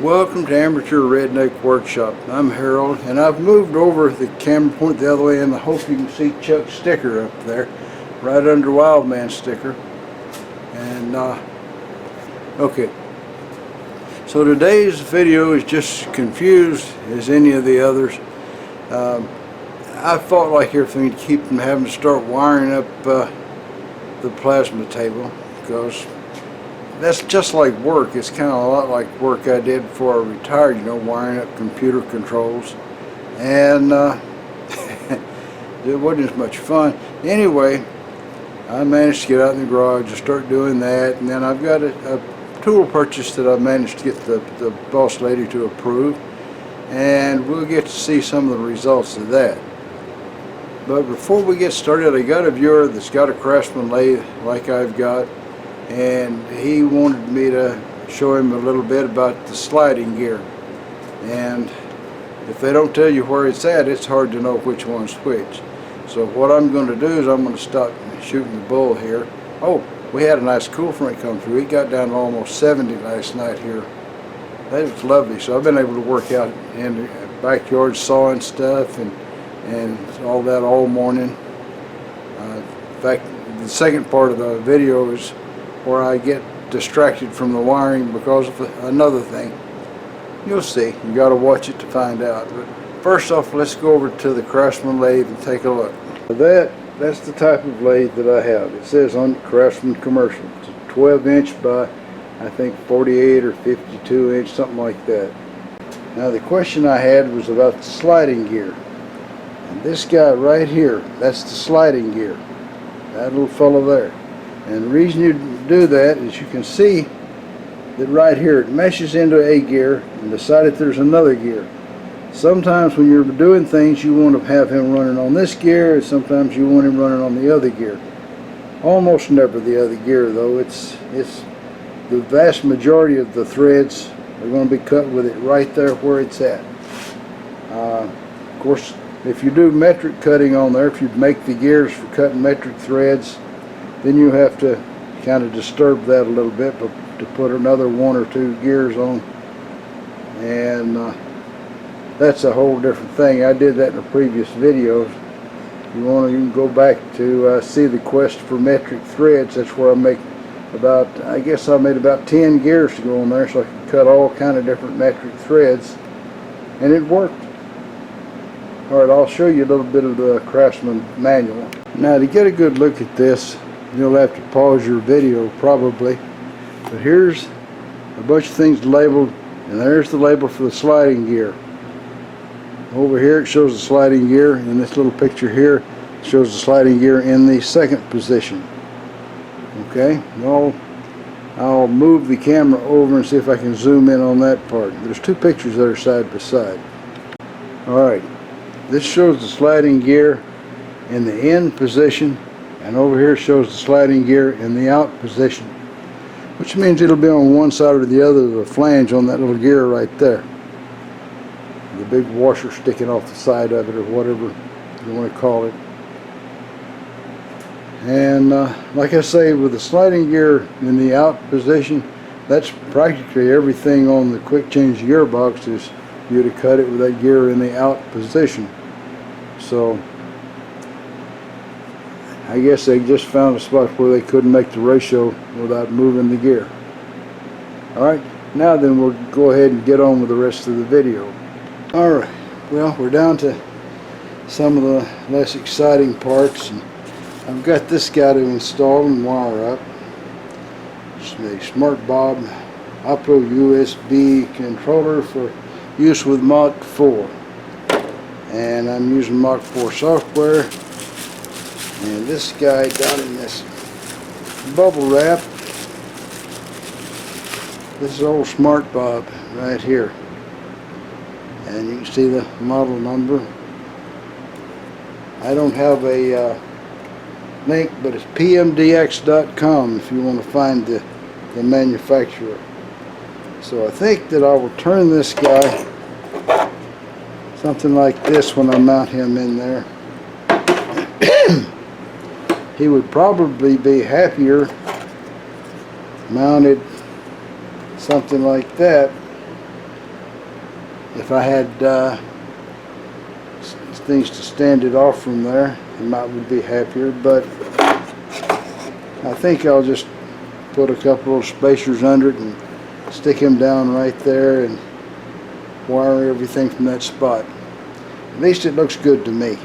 Welcome to Amateur Redneck Workshop. I'm Harold, and I've moved over the camera point the other way, and I hope you can see Chuck's sticker up there, right under Wildman sticker. And okay, so today's video is just confused as any of the others. I felt like everything to keep from having to start wiring up the plasma table, because that's just like work. It's kind of a lot like work I did before I retired, you know, wiring up computer controls. And it wasn't as much fun. Anyway, I managed to get out in the garage and start doing that. And then I've got a tool purchase that I managed to get the boss lady to approve. And we'll get to see some of the results of that. But before we get started, I got a viewer that's got a Craftsman lathe like I've got. And he wanted me to show him a little bit about the sliding gear. And if they don't tell you where it's at, it's hard to know which one's which. So what I'm going to do is I'm going to stop shooting the bull here. Oh, we had a nice cool front come through. It got down to almost 70 last night here. That was lovely. So I've been able to work out in the backyard sawing stuff and all that all morning. In fact, the second part of the video is where I get distracted from the wiring because of another thing. You'll see. You got to watch it to find out. But first off, let's go over to the Craftsman lathe and take a look. That's the type of lathe that I have. It says on Craftsman commercial. It's a 12-inch by I think 48 or 52-inch, something like that. Now the question I had was about the sliding gear. And this guy right here, that's the sliding gear. That little fellow there. And the reason you do that is you can see that right here it meshes into a gear, and beside it there's another gear. Sometimes when you're doing things you want to have him running on this gear, and sometimes you want him running on the other gear. Almost never the other gear though. It's the vast majority of the threads are going to be cut with it right there where it's at. Of course, if you do metric cutting on there, if you make the gears for cutting metric threads, then you have to kind of disturb that a little bit to put another 1 or 2 gears on, and that's a whole different thing. I did that in a previous video. You can go back to see the quest for metric threads. That's where I make about, I guess I made about 10 gears to go on there, so I could cut all kind of different metric threads, and it worked. Alright, I'll show you a little bit of the Craftsman manual. Now to get a good look at this, you'll have to pause your video probably, but here's a bunch of things labeled, and there's the label for the sliding gear. Over here it shows the sliding gear, and this little picture here shows the sliding gear in the second position. Okay, well, I'll move the camera over and see if I can zoom in on that part. There's 2 pictures that are side by side. Alright, this shows the sliding gear in the in position, and over here shows the sliding gear in the out position, which means it'll be on one side or the other of the flange on that little gear right there. The big washer sticking off the side of it, or whatever you want to call it. And like I say, with the sliding gear in the out position, that's practically everything on the quick change gearbox is you to cut it with that gear in the out position. So I guess they just found a spot where they couldn't make the ratio without moving the gear. Alright, now then we'll go ahead and get on with the rest of the video. Alright, well, we're down to some of the less exciting parts, and I've got this guy to install and wire up. It's a Smart Bob Opto USB controller for use with Mach 4. And I'm using Mach 4 software. And this guy got in this bubble wrap. This is old Smart Bob right here. And you can see the model number. I don't have a link, but it's pmdx.com if you want to find the manufacturer. So I think that I will turn this guy something like this when I mount him in there. He would probably be happier mounted something like that, If I had things to stand it off from there, I might would be happier, but I think I'll just put a couple of spacers under it and stick them down right there and wire everything from that spot. At least it looks good to me.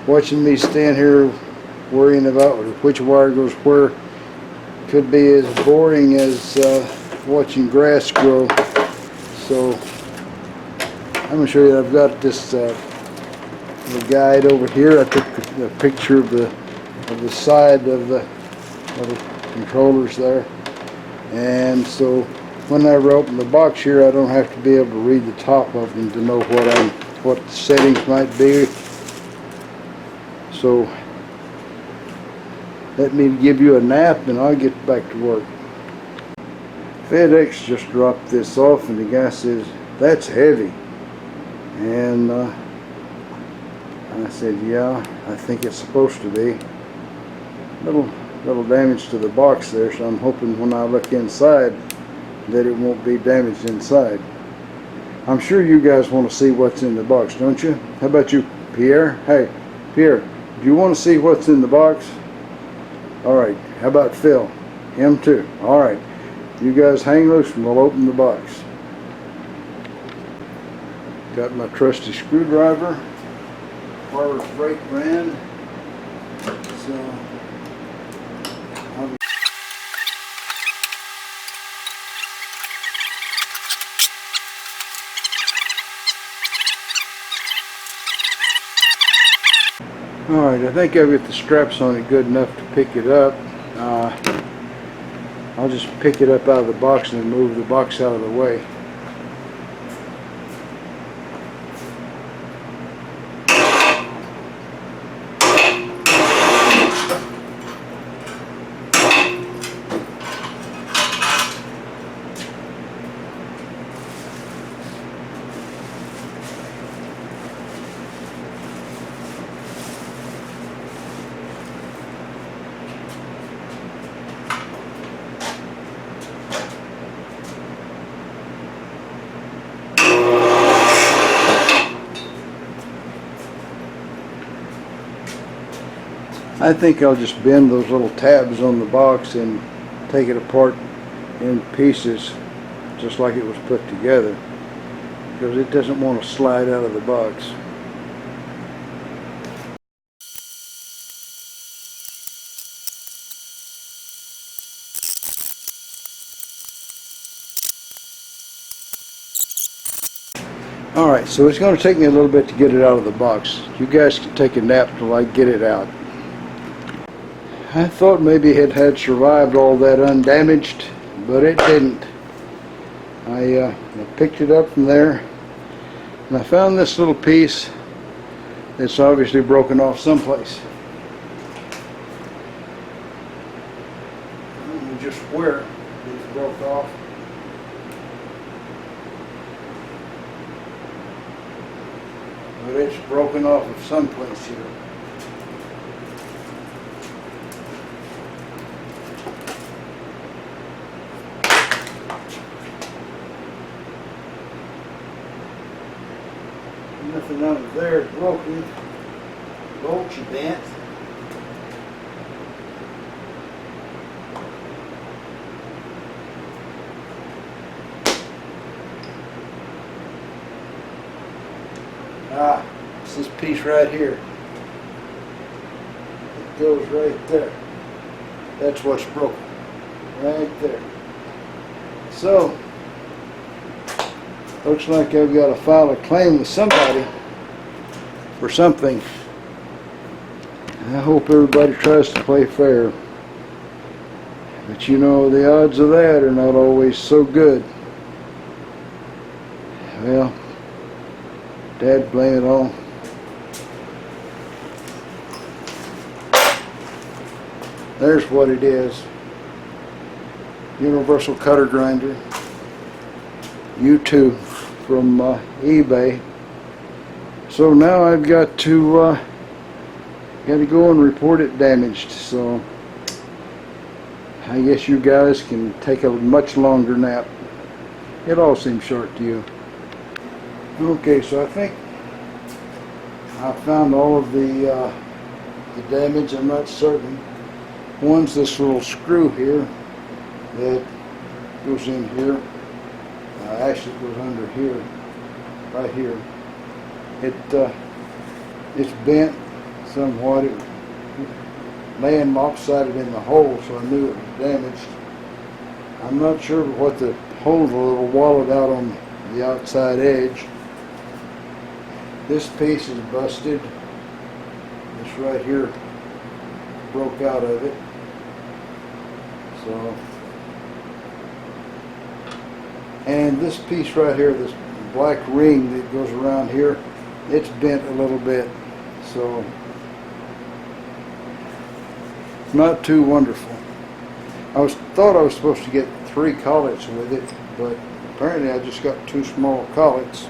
Watching me stand here worrying about which wire goes where could be as boring as watching grass grow. So I'm going to show you, I've got this the guide over here. I took a picture of the side of the controllers there, and so whenever I open the box here, I don't have to be able to read the top of them to know what the settings might be. So let me give you a nap and I'll get back to work. FedEx just dropped this off and the guy says, "That's heavy." And I said, "Yeah, I think it's supposed to be." Little damage to the box there, so I'm hoping when I look inside that it won't be damaged inside. I'm sure you guys want to see what's in the box, don't you? How about you, Pierre? Hey, Pierre, do you want to see what's in the box? Alright, how about Phil? Him too. Alright, you guys hang loose and we'll open the box. Got my trusty screwdriver, Farmer's Brake brand. So, alright, I think I've got the straps on it good enough to pick it up. I'll just pick it up out of the box and move the box out of the way. I think I'll just bend those little tabs on the box and take it apart in pieces just like it was put together, because it doesn't want to slide out of the box. Alright, so it's going to take me a little bit to get it out of the box. You guys can take a nap till I get it out. I thought maybe it had survived all that undamaged, but it didn't. I picked it up from there, and I found this little piece that's obviously broken off someplace. I don't know just where it broke off. But it's broken off of someplace here. Nothing under there is broken. Bolts are bent. It's this piece right here. It goes right there. That's what's broken. Right there. So, looks like I've got to file a claim with somebody for something. I hope everybody tries to play fair. But you know, the odds of that are not always so good. Well, Dad, blame it all. There's what it is. Universal cutter grinder. U2 from eBay. So now I've got to go and report it damaged. So I guess you guys can take a much longer nap. It all seems short to you. Okay, so I think I found all of the damage. I'm not certain. One's this little screw here that goes in here. Actually, it goes under here, right here. It's bent somewhat. It laying lopsided in the hole, so I knew it was damaged. I'm not sure what the hole's a little wallowed out on the outside edge. This piece is busted. This right here broke out of it. So, and this piece right here, this black ring that goes around here, it's bent a little bit. So, not too wonderful. Thought I was supposed to get 3 collets with it, but apparently I just got 2 small collets.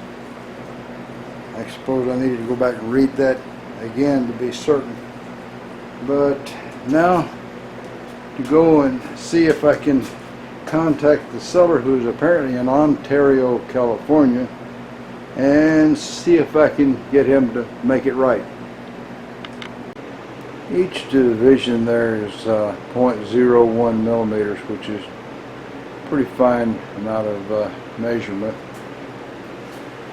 I suppose I needed to go back and read that again to be certain. But now to go and see if I can contact the seller, who's apparently in Ontario, California, and see if I can get him to make it right. Each division there is 0.01 millimeters, which is a pretty fine amount of measurement.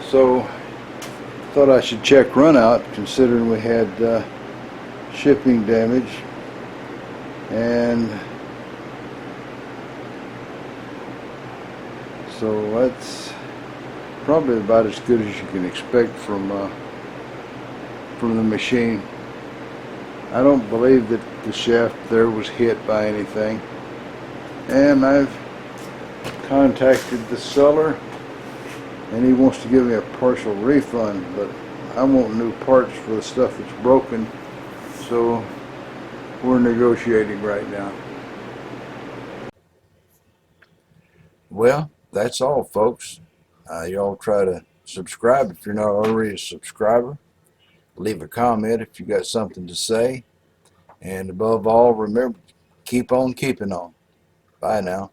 So thought I should check run out, considering we had shipping damage, and so that's probably about as good as you can expect from the machine. I don't believe that the shaft there was hit by anything, and I've contacted the seller and he wants to give me a partial refund, but I want new parts for the stuff that's broken, so we're negotiating right now. Well, that's all, folks. Y'all try to subscribe if you're not already a subscriber. Leave a comment if you got something to say. And above all, remember, keep on keeping on. Bye now.